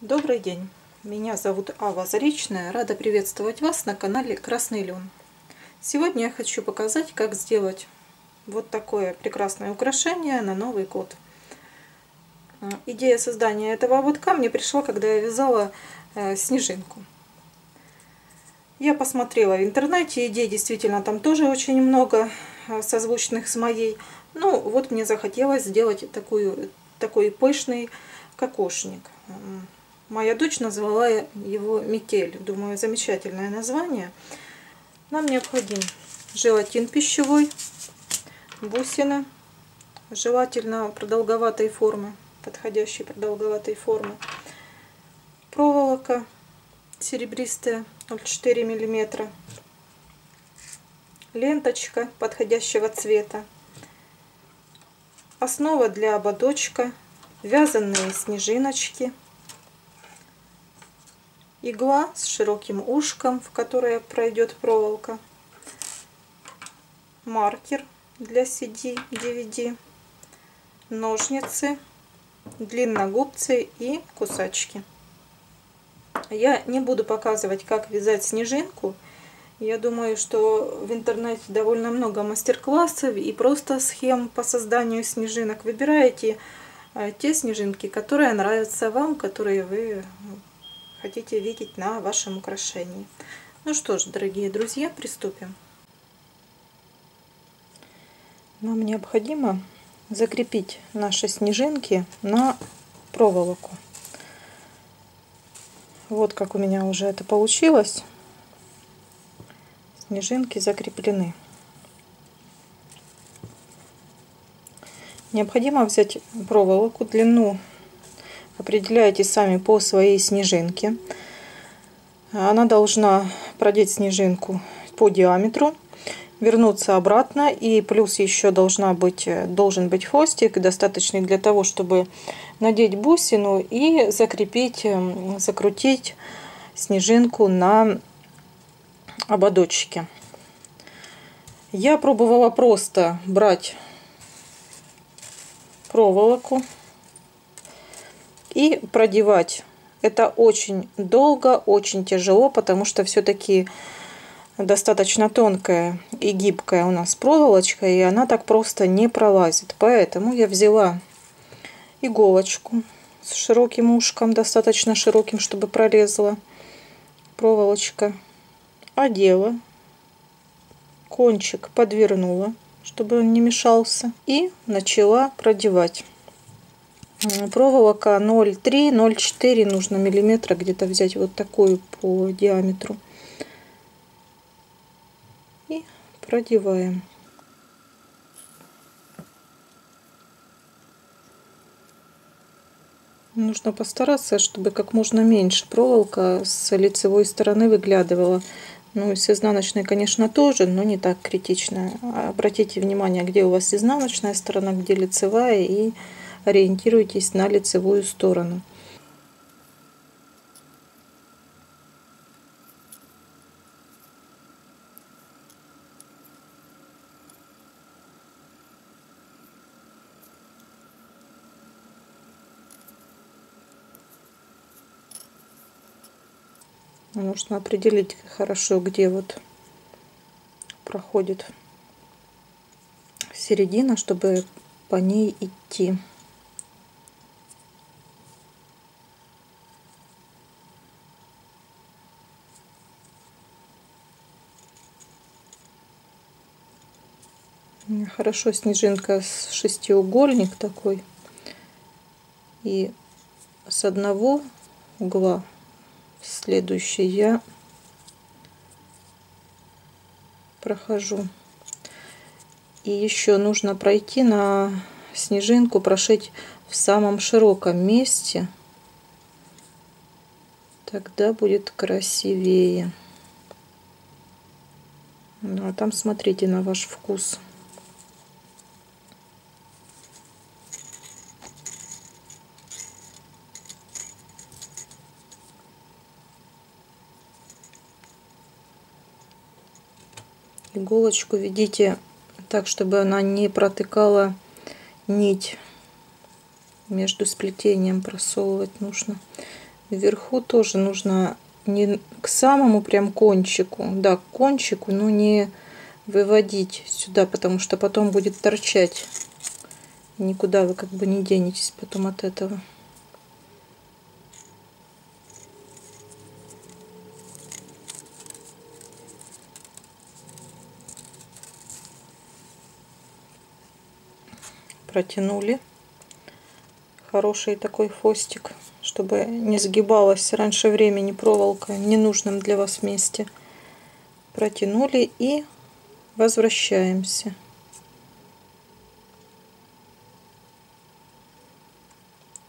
Добрый день, меня зовут Ава Заречная, рада приветствовать вас на канале Красный Лен. Сегодня я хочу показать, как сделать вот такое прекрасное украшение на Новый год. Идея создания этого ободка мне пришла, когда я вязала снежинку. Я посмотрела в интернете, идей действительно там тоже очень много, созвучных с моей. Ну вот мне захотелось сделать такой пышный кокошник. Моя дочь назвала его Микель. Думаю, замечательное название. Нам необходим желатин пищевой, бусины, желательно продолговатой формы, подходящей продолговатой формы, проволока серебристая 0,4 мм, ленточка подходящего цвета, основа для ободочка, вязаные снежиночки, игла с широким ушком, в которое пройдет проволока, маркер для CD, DVD, ножницы, длинногубцы и кусачки. Я не буду показывать, как вязать снежинку. Я думаю, что в интернете довольно много мастер-классов и просто схем по созданию снежинок. Выбираете те снежинки, которые нравятся вам, которые вы хотите видеть на вашем украшении. Ну что ж, дорогие друзья, приступим. Нам необходимо закрепить наши снежинки на проволоку. Вот как у меня уже это получилось. Снежинки закреплены. Необходимо взять проволоку, длину определяете сами по своей снежинке. Она должна продеть снежинку по диаметру, вернуться обратно, и плюс еще должен быть хвостик, достаточный для того, чтобы надеть бусину и закрутить снежинку на ободочке. Я пробовала просто брать проволоку и продевать. Это очень долго, очень тяжело, потому что все-таки достаточно тонкая и гибкая у нас проволочка, и она так просто не пролазит. Поэтому я взяла иголочку с широким ушком, достаточно широким, чтобы пролезла проволочка, одела, кончик подвернула, чтобы он не мешался, и начала продевать. Проволока 0,3-0,4 нужно миллиметра где-то взять, вот такую по диаметру, и продеваем. Нужно постараться, чтобы как можно меньше проволока с лицевой стороны выглядывала. Ну и с изнаночной, конечно, тоже, но не так критично. Обратите внимание, где у вас изнаночная сторона, где лицевая, и ориентируйтесь на лицевую сторону. Нужно определить хорошо, где вот проходит середина, чтобы по ней идти. Хорошо, снежинка с шестиугольник такой, и с одного угла в следующий я прохожу. И еще нужно пройти на снежинку, прошить в самом широком месте, тогда будет красивее. Ну а там смотрите на ваш вкус. Иголочку ведите так, чтобы она не протыкала нить. Между сплетением просовывать нужно. Вверху тоже нужно не к самому прям кончику, да, к кончику, но не выводить сюда, потому что потом будет торчать. Никуда вы как бы не денетесь потом от этого. Протянули. Хороший такой хвостик, чтобы не сгибалась раньше времени проволока в ненужном для вас месте. Протянули и возвращаемся.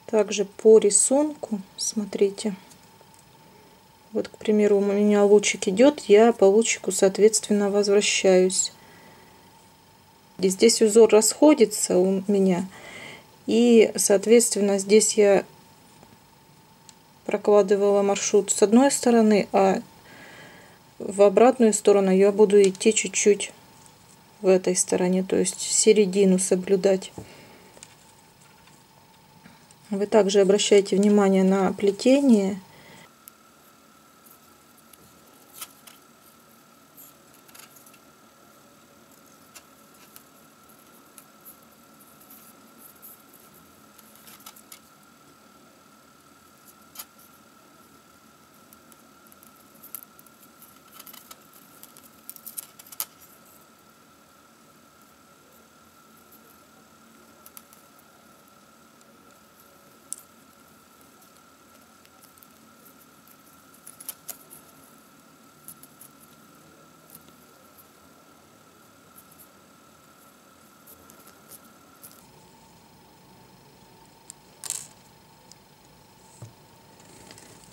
Также по рисунку, смотрите, вот, к примеру, у меня лучик идет, я по лучику, соответственно, возвращаюсь. И здесь узор расходится у меня, и, соответственно, здесь я прокладывала маршрут с одной стороны, а в обратную сторону я буду идти чуть-чуть в этой стороне, то есть середину соблюдать. Вы также обращайте внимание на плетение.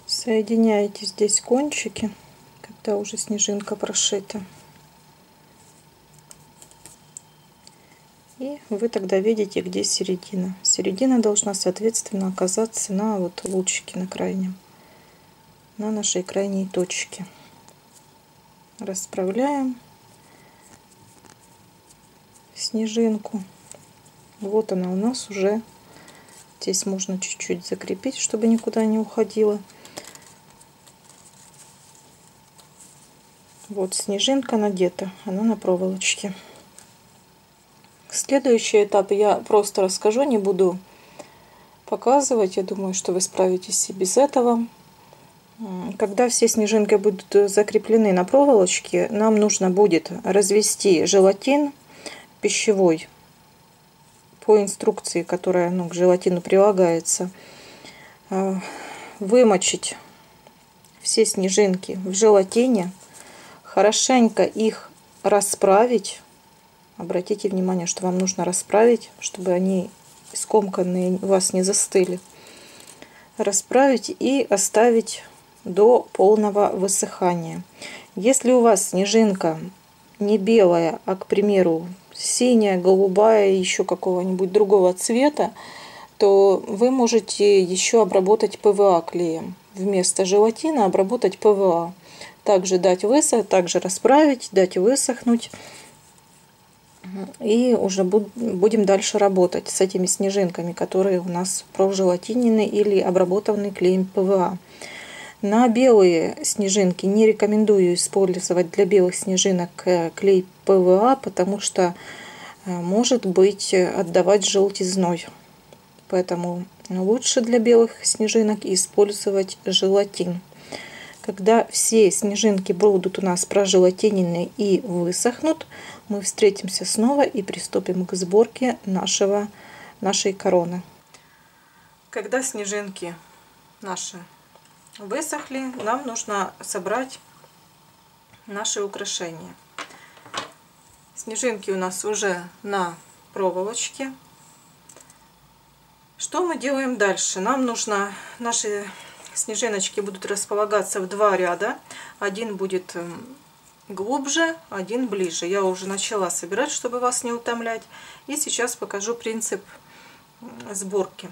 Соединяете здесь кончики, когда уже снежинка прошита. И вы тогда видите, где середина. Середина должна, соответственно, оказаться на вот лучике, на крайнем, на нашей крайней точке. Расправляем снежинку. Вот она у нас уже. Здесь можно чуть-чуть закрепить, чтобы никуда не уходила. Вот снежинка надета, она на проволочке. Следующий этап я просто расскажу, не буду показывать. Я думаю, что вы справитесь и без этого. Когда все снежинки будут закреплены на проволочке, нам нужно будет развести желатин пищевой по инструкции, которая к желатину прилагается. Вымочить все снежинки в желатине. Хорошенько их расправить. Обратите внимание, что вам нужно расправить, чтобы они скомканные у вас не застыли. Расправить и оставить до полного высыхания. Если у вас снежинка не белая, а, к примеру, синяя, голубая, еще какого-нибудь другого цвета, то вы можете еще обработать ПВА клеем. Вместо желатина обработать ПВА. Также дать высохнуть, также расправить, дать высохнуть. И уже будем дальше работать с этими снежинками, которые у нас прожелатинены или обработаны клеем ПВА. На белые снежинки не рекомендую использовать для белых снежинок клей ПВА, потому что может быть отдавать желтизной. Поэтому лучше для белых снежинок использовать желатин. Когда все снежинки будут у нас прожелатинены и высохнут, мы встретимся снова и приступим к сборке нашей короны. Когда снежинки наши высохли, нам нужно собрать наши украшения. Снежинки у нас уже на проволочке. Что мы делаем дальше? Нам нужно наши снежиночки будут располагаться в два ряда. Один будет глубже, один ближе. Я уже начала собирать, чтобы вас не утомлять. И сейчас покажу принцип сборки.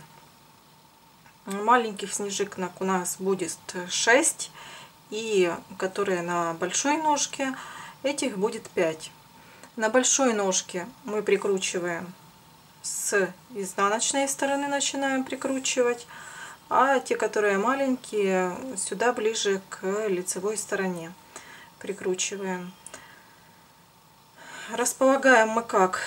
Маленьких снежинок у нас будет 6. И которые на большой ножке, этих будет 5. На большой ножке мы прикручиваем с изнаночной стороны, начинаем прикручивать. а те, которые маленькие, сюда ближе к лицевой стороне прикручиваем. Располагаем мы как?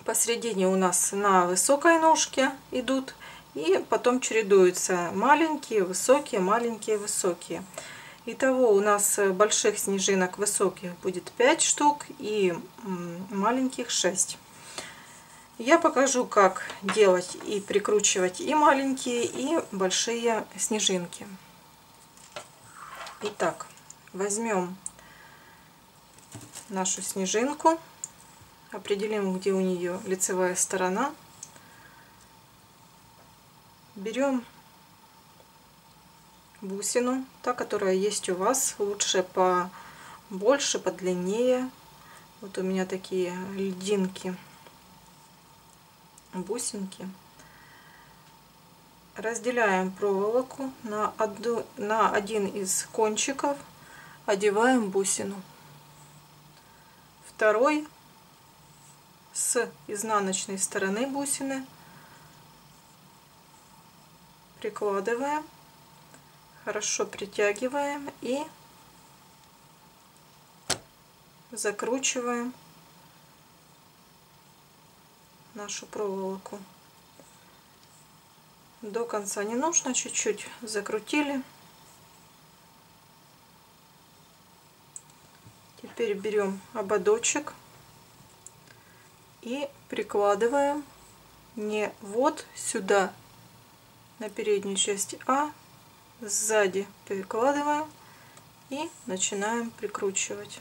Посередине у нас на высокой ножке идут, и потом чередуются маленькие, высокие, маленькие, высокие. Итого у нас больших снежинок высоких будет 5 штук и маленьких 6. Я покажу, как делать и прикручивать и маленькие, и большие снежинки. Итак, возьмем нашу снежинку, определим, где у нее лицевая сторона. Берем бусину, та, которая есть у вас, лучше побольше, подлиннее. Вот у меня такие льдинки, бусинки. Разделяем проволоку на один из кончиков, одеваем бусину. Второй с изнаночной стороны бусины прикладываем, хорошо притягиваем и закручиваем нашу проволоку. До конца не нужно, чуть-чуть закрутили. Теперь берем ободочек и прикладываем не вот сюда, на переднюю часть, а сзади перекладываем и начинаем прикручивать.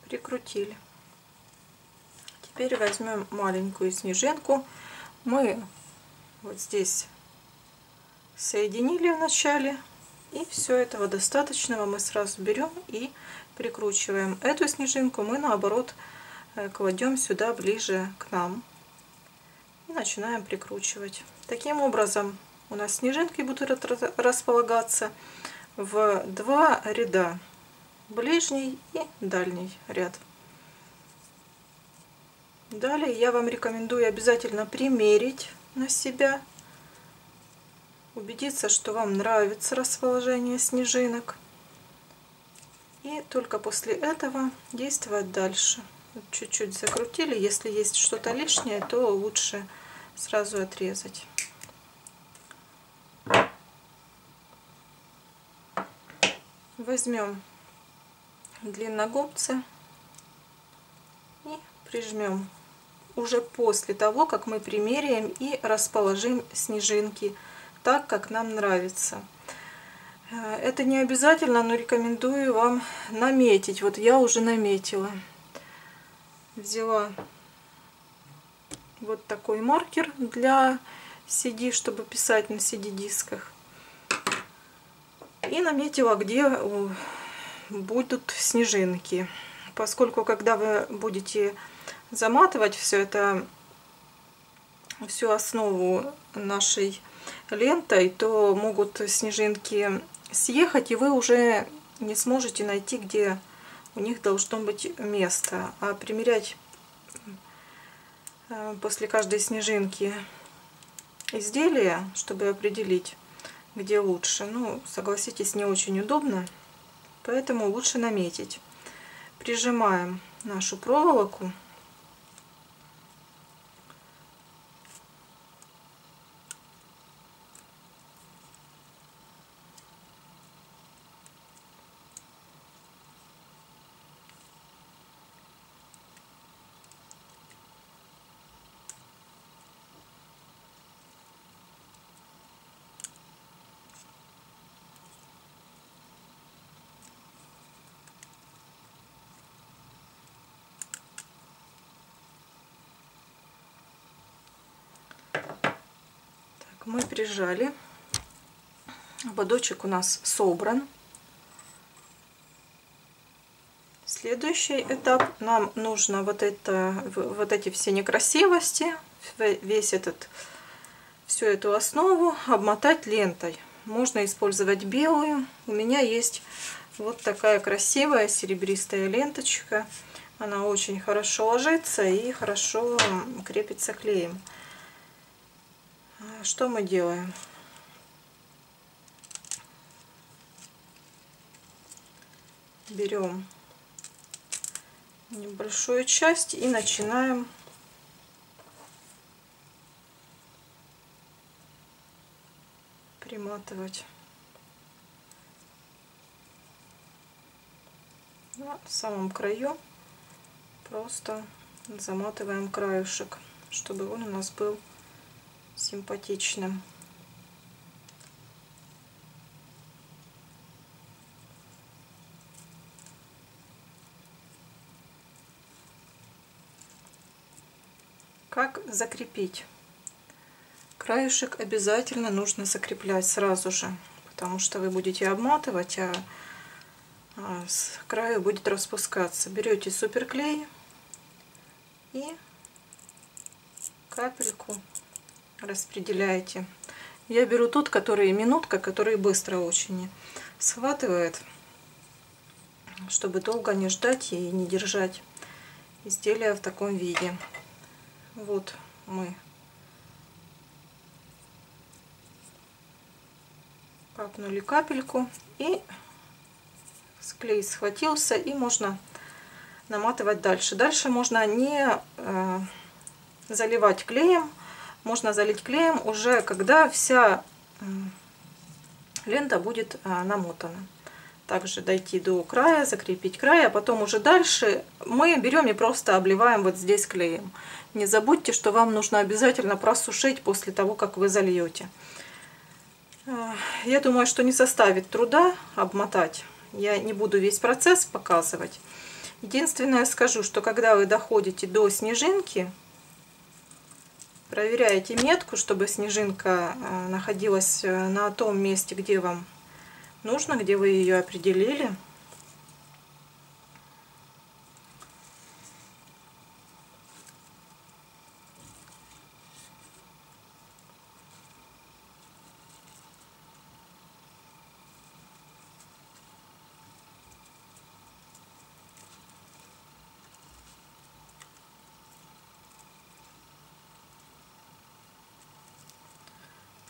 Прикрутили. Теперь возьмем маленькую снежинку. Мы вот здесь соединили в начале, и все этого достаточного мы сразу берем и прикручиваем. Эту снежинку мы наоборот кладем сюда ближе к нам и начинаем прикручивать. Таким образом у нас снежинки будут располагаться в 2 ряда. Ближний и дальний ряд. Далее я вам рекомендую обязательно примерить на себя, убедиться, что вам нравится расположение снежинок, и только после этого действовать дальше. Чуть-чуть закрутили, если есть что-то лишнее, то лучше сразу отрезать. Возьмем длинногубцы и прижмем уже после того, как мы примеряем и расположим снежинки так, как нам нравится. Это не обязательно, но рекомендую вам наметить. Вот я уже наметила. Взяла вот такой маркер для CD, чтобы писать на CD-дисках. И наметила, где будут снежинки, поскольку когда вы будете заматывать все это, всю основу нашей лентой, то могут снежинки съехать, и вы уже не сможете найти, где у них должно быть место. А примерять после каждой снежинки изделия, чтобы определить, где лучше, ну, согласитесь, не очень удобно. Поэтому лучше наметить. Прижимаем нашу проволоку. Мы прижали. Ободочек у нас собран. Следующий этап. Нам нужно вот эти все некрасивости, всю эту основу обмотать лентой. Можно использовать белую. У меня есть вот такая красивая серебристая ленточка. Она очень хорошо ложится и хорошо крепится клеем. Что мы делаем? Берем небольшую часть и начинаем приматывать на самом краю. Просто заматываем краешек, чтобы он у нас был симпатичным. Как закрепить? Краешек обязательно нужно закреплять сразу же, потому что вы будете обматывать, а с краю будет распускаться. Берете суперклей и капельку распределяете. Я беру тот, который минутка, который быстро очень схватывает, чтобы долго не ждать и не держать изделие в таком виде. Вот мы капнули капельку, и клей схватился, и можно наматывать дальше. Дальше можно не заливать клеем, можно залить клеем уже когда вся лента будет намотана. Также дойти до края, закрепить край, а потом уже дальше мы берем и просто обливаем вот здесь клеем. Не забудьте, что вам нужно обязательно просушить после того, как вы зальете. Я думаю, что не составит труда обмотать. Я не буду весь процесс показывать. Единственное скажу, что когда вы доходите до снежинки, проверяете метку, чтобы снежинка находилась на том месте, где вам нужно, где вы ее определили.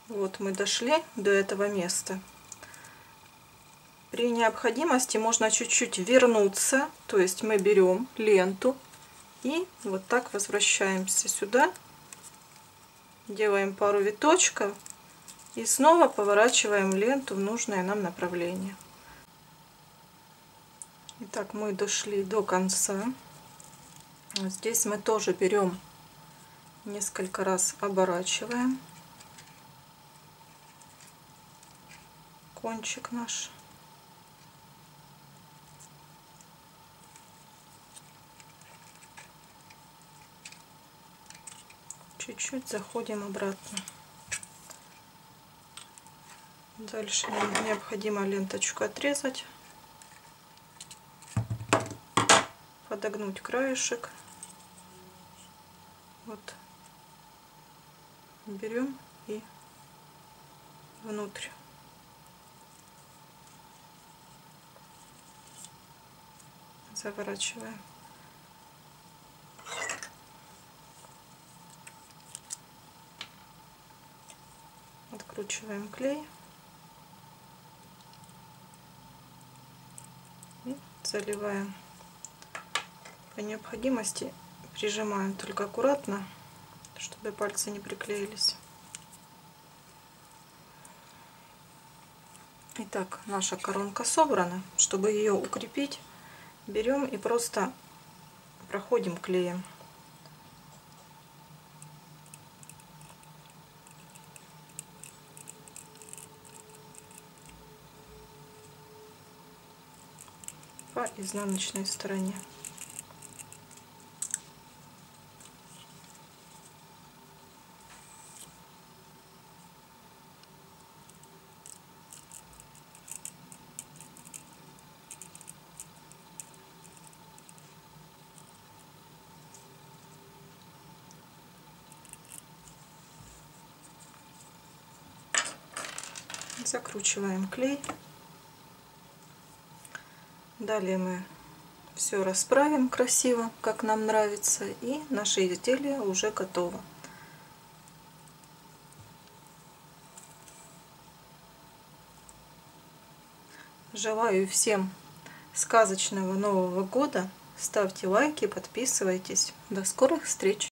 Вот мы дошли до этого места. При необходимости можно чуть-чуть вернуться, то есть мы берем ленту и вот так возвращаемся сюда, делаем пару виточков и снова поворачиваем ленту в нужное нам направление. Итак, мы дошли до конца. Здесь мы тоже берем, несколько раз оборачиваем кончик наш. Чуть-чуть заходим обратно. Дальше нам необходимо ленточку отрезать, подогнуть краешек. Вот берем и внутрь. Заворачиваем. Откручиваем клей и заливаем. По необходимости прижимаем только аккуратно, чтобы пальцы не приклеились. Итак, наша коронка собрана. Чтобы ее укрепить, берем и просто проходим клеем. По изнаночной стороне. Закручиваем клей. Далее мы все расправим красиво, как нам нравится, и наше изделие уже готово. Желаю всем сказочного Нового года. Ставьте лайки, подписывайтесь. До скорых встреч!